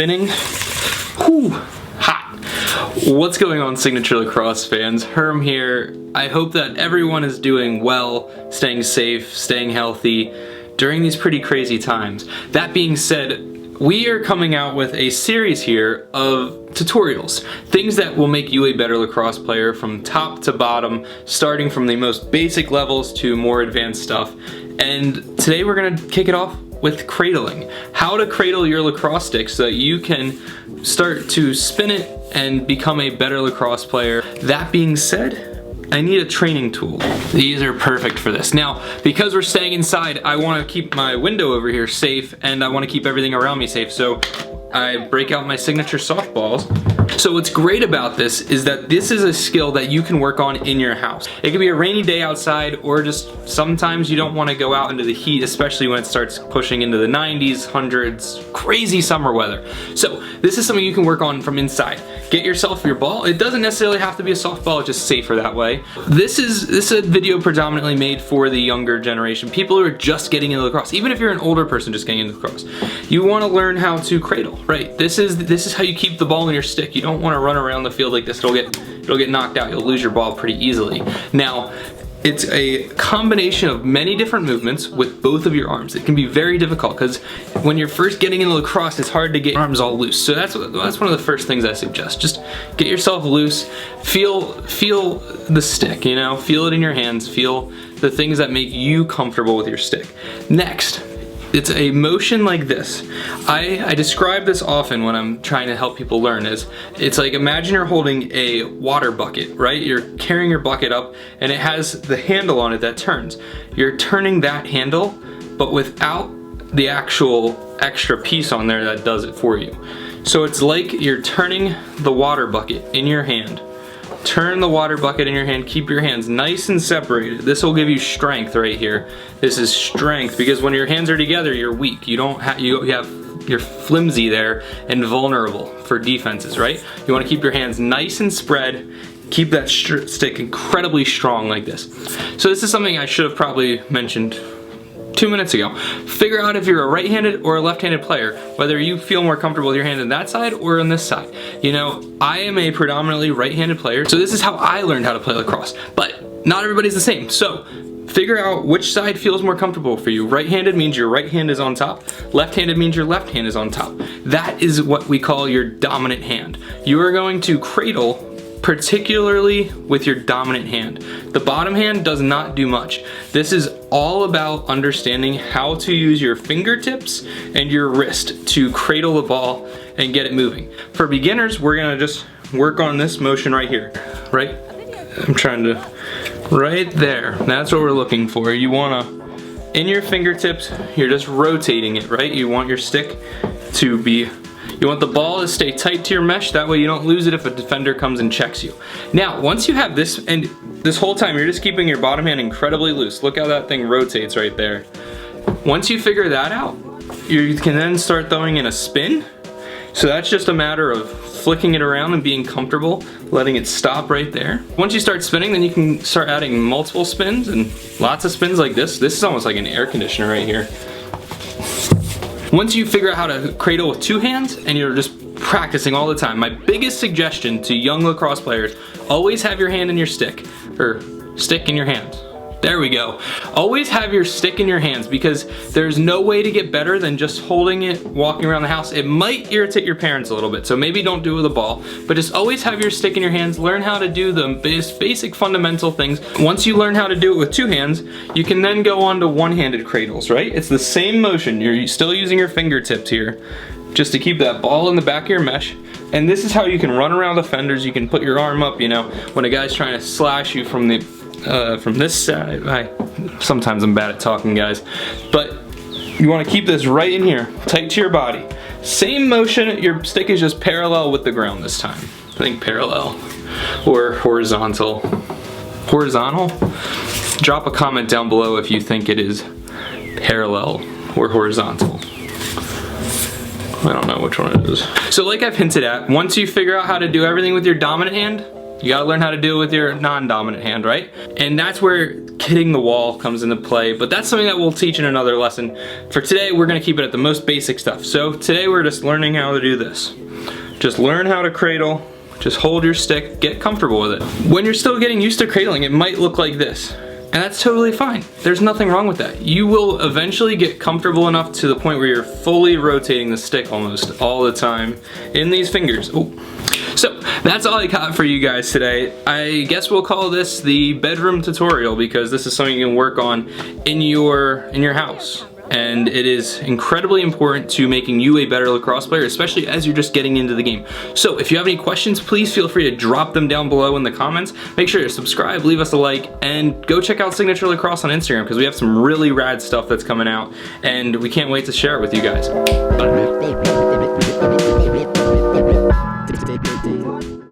spinning. Whew, hot. What's going on, Signature Lacrosse fans? Herm here. I hope that everyone is doing well, staying safe, staying healthy during these pretty crazy times. That being said, we are coming out with a series here of tutorials, things that will make you a better lacrosse player from top to bottom, starting from the most basic levels to more advanced stuff. And today we're gonna kick it off with cradling. How to cradle your lacrosse stick so that you can start to spin it and become a better lacrosse player. That being said, I need a training tool. These are perfect for this. Now, because we're staying inside, I want to keep my window over here safe, and I want to keep everything around me safe, so I break out my signature softballs. So what's great about this is that this is a skill that you can work on in your house. It could be a rainy day outside, or just sometimes you don't want to go out into the heat, especially when it starts pushing into the 90s, 100s, crazy summer weather. So this is something you can work on from inside. Get yourself your ball. It doesn't necessarily have to be a softball, it's just safer that way. This is a video predominantly made for the younger generation, people who are just getting into lacrosse. Even if you're an older person just getting into lacrosse, you want to learn how to cradle, right? This is how you keep the ball in your stick. You don't want to run around the field like this. It'll get knocked out. You'll lose your ball pretty easily. Now, it's a combination of many different movements with both of your arms. It can be very difficult because when you're first getting into lacrosse, it's hard to get your arms all loose. So that's one of the first things I suggest. Just get yourself loose, feel the stick, you know, feel it in your hands, feel the things that make you comfortable with your stick. Next, it's a motion like this. I describe this often when I'm trying to help people learn. It's like, imagine you're holding a water bucket, right? You're carrying your bucket up and it has the handle on it that turns. You're turning that handle, but without the actual extra piece on there that does it for you. So it's like you're turning the water bucket in your hand. Turn the water bucket in your hand, keep your hands nice and separated. This will give you strength right here. This is strength because when your hands are together, you're weak. You're flimsy there and vulnerable for defenses, right? You want to keep your hands nice and spread, keep that stick incredibly strong like this. So this is something I should have probably mentioned 2 minutes ago. Figure out if you're a right-handed or a left-handed player, whether you feel more comfortable with your hand on that side or on this side. You know, I am a predominantly right-handed player, so this is how I learned how to play lacrosse, but not everybody's the same. So figure out which side feels more comfortable for you. Right-handed means your right hand is on top. Left-handed means your left hand is on top. That is what we call your dominant hand. You are going to cradle particularly with your dominant hand. The bottom hand does not do much. This is all about understanding how to use your fingertips and your wrist to cradle the ball and get it moving. For beginners, we're gonna just work on this motion right here, right? I'm trying to, right there. That's what we're looking for. You wanna, in your fingertips, you're just rotating it, right? You want your stick to be, you want the ball to stay tight to your mesh, that way you don't lose it if a defender comes and checks you. Now, once you have this, and this whole time you're just keeping your bottom hand incredibly loose. Look how that thing rotates right there. Once you figure that out, you can then start throwing in a spin. So that's just a matter of flicking it around and being comfortable, letting it stop right there. Once you start spinning, then you can start adding multiple spins and lots of spins like this. This is almost like an air conditioner right here. Once you figure out how to cradle with two hands and you're just practicing all the time, my biggest suggestion to young lacrosse players, always have your hand in your stick, or stick in your hands. There we go. Always have your stick in your hands because there's no way to get better than just holding it, walking around the house. It might irritate your parents a little bit, so maybe don't do it with a ball, but just always have your stick in your hands. Learn how to do the basic fundamental things. Once you learn how to do it with two hands, you can then go on to one-handed cradles, right? It's the same motion. You're still using your fingertips here just to keep that ball in the back of your mesh. And this is how you can run around defenders. You can put your arm up, you know, when a guy's trying to slash you from this side. Sometimes I'm bad at talking, guys, but you want to keep this right in here, tight to your body. Same motion, your stick is just parallel with the ground this time. I think parallel or horizontal. Horizontal? Drop a comment down below if you think it is parallel or horizontal. I don't know which one it is. So like I've hinted at, once you figure out how to do everything with your dominant hand, You gotta learn how to do it with your non-dominant hand, right? And that's where hitting the wall comes into play, but that's something that we'll teach in another lesson. For today, we're gonna keep it at the most basic stuff. So today we're just learning how to do this. Just learn how to cradle, just hold your stick, get comfortable with it. When you're still getting used to cradling, it might look like this. And that's totally fine. There's nothing wrong with that. You will eventually get comfortable enough to the point where you're fully rotating the stick almost all the time in these fingers. Ooh. So that's all I got for you guys today. I guess we'll call this the bedroom tutorial because this is something you can work on in your house. And it is incredibly important to making you a better lacrosse player, especially as you're just getting into the game. So if you have any questions, please feel free to drop them down below in the comments. Make sure to subscribe, leave us a like, and go check out Signature Lacrosse on Instagram because we have some really rad stuff that's coming out, and we can't wait to share it with you guys. Bye.